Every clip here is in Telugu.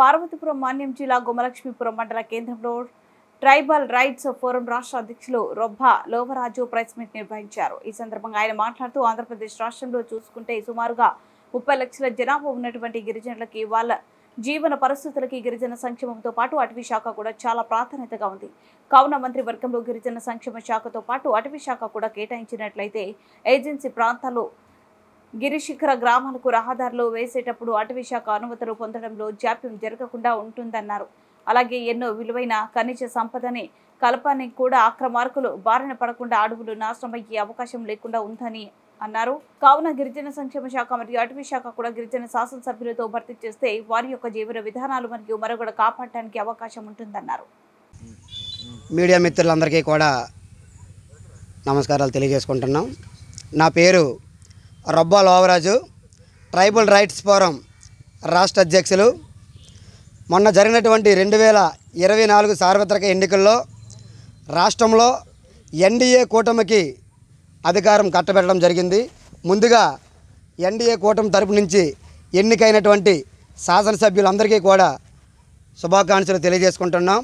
పార్వతీపురం మాన్యం జిల్లా గుమలక్ష్మీపురం మండల కేంద్రంలో ట్రైబల్ రైట్స్ ఫోరం రాష్ట్ర అధ్యక్షులు రొబ్బ లోవరాజు ప్రెస్ మీట్ నిర్వహించారు. ఈ సందర్భంగా ఆయన మాట్లాడుతూ ఆంధ్రప్రదేశ్ రాష్ట్రంలో చూసుకుంటే సుమారుగా 30 లక్షల జనాభా ఉన్నటువంటి గిరిజనులకి వాళ్ళ జీవన పరిస్థితులకి గిరిజన సంక్షేమంతో పాటు అటవీ శాఖ కూడా చాలా ప్రాధాన్యతగా ఉంది. కావున మంత్రివర్గంలో గిరిజన సంక్షేమ శాఖతో పాటు అటవీ శాఖ కూడా కేటాయించినట్లయితే ఏజెన్సీ ప్రాంతాల్లో గిరిశిఖర గ్రామాలకు రహదారులు వేసేటప్పుడు అటవీ శాఖ అనుమతులు పొందడంలో జాప్యం జరగకుండా ఉంటుందన్నారు. అలాగే ఎన్నో విలువైన ఖనిజ సంపదని కలపాన్ని కూడా అక్రమార్కులు బారిన పడకుండా అడవులు నాశనమయ్యే అవకాశం లేకుండా ఉందని అన్నారు. కావున గిరిజన సంక్షేమ శాఖ మరియు అటవీ శాఖ కూడా గిరిజన శాసనసభ్యులతో భర్తీ చేస్తే వారి యొక్క జీవన విధానాలు మరియు మనుగడ కాపాడటానికి అవకాశం ఉంటుందన్నారు. మీడియా మిత్రులందరికీ కూడా నమస్కారాలు తెలియజేసుకుంటున్నాం. నా పేరు Robba Lovaraju, tribal rights forum రాష్ట్ర అధ్యక్షులు. మొన్న జరిగినటువంటి 2024 సార్వత్రిక ఎన్నికల్లో రాష్ట్రంలో ఎన్డీఏ కూటమికి అధికారం కట్టబెట్టడం జరిగింది. ముందుగా ఎన్డీఏ కూటమి తరపు నుంచి ఎన్నికైనటువంటి శాసనసభ్యులందరికీ కూడా శుభాకాంక్షలు తెలియజేసుకుంటున్నాం.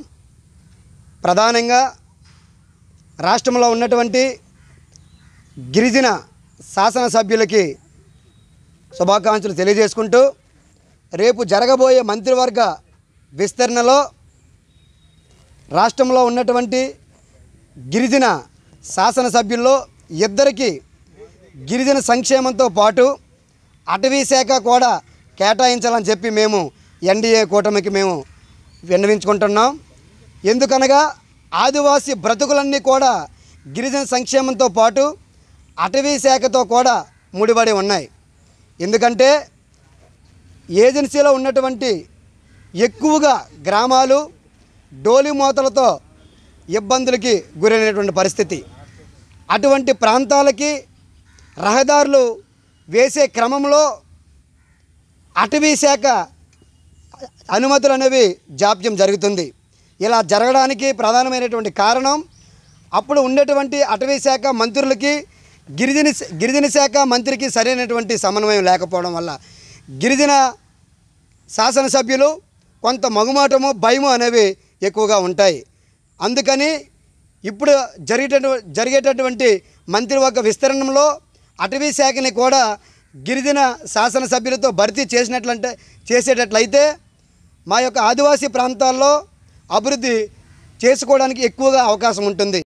ప్రధానంగా రాష్ట్రంలో ఉన్నటువంటి గిరిజన శాసనసభ్యులకి శుభాకాంక్షలు తెలియజేసుకుంటూ రేపు జరగబోయే మంత్రివర్గ విస్తరణలో రాష్ట్రంలో ఉన్నటువంటి గిరిజన శాసనసభ్యుల్లో ఇద్దరికి గిరిజన సంక్షేమంతో పాటు అటవీ శాఖ కూడా కేటాయించాలని చెప్పి మేము ఎన్డీఏ కూటమికి మేము విన్నవించుకుంటున్నాం. ఎందుకనగా ఆదివాసీ బ్రతుకులన్నీ కూడా గిరిజన సంక్షేమంతో పాటు అటవీ శాఖతో కూడా ముడిపడి ఉన్నాయి. ఎందుకంటే ఏజెన్సీలో ఉన్నటువంటి ఎక్కువగా గ్రామాలు డోలి మోతలతో ఇబ్బందులకి గురైనటువంటి పరిస్థితి. అటువంటి ప్రాంతాలకి రహదారులు వేసే క్రమంలో అటవీ శాఖ అనుమతులు అనేవి జాప్యం జరుగుతుంది. ఇలా జరగడానికి ప్రధానమైనటువంటి కారణం అప్పుడు ఉండేటువంటి అటవీ శాఖ మంత్రులకి గిరిజన శాఖ మంత్రికి సరైనటువంటి సమన్వయం లేకపోవడం వల్ల గిరిజన శాసనసభ్యులు కొంత మగుమాటము భయము అనేవి ఎక్కువగా ఉంటాయి. అందుకని ఇప్పుడు జరిగేటటువంటి మంత్రివర్గ విస్తరణలో అటవీ శాఖని కూడా గిరిజన శాసనసభ్యులతో భర్తీ చేసేటట్లయితే మా యొక్క ఆదివాసీ ప్రాంతాల్లో అభివృద్ధి చేసుకోవడానికి ఎక్కువగా అవకాశం ఉంటుంది.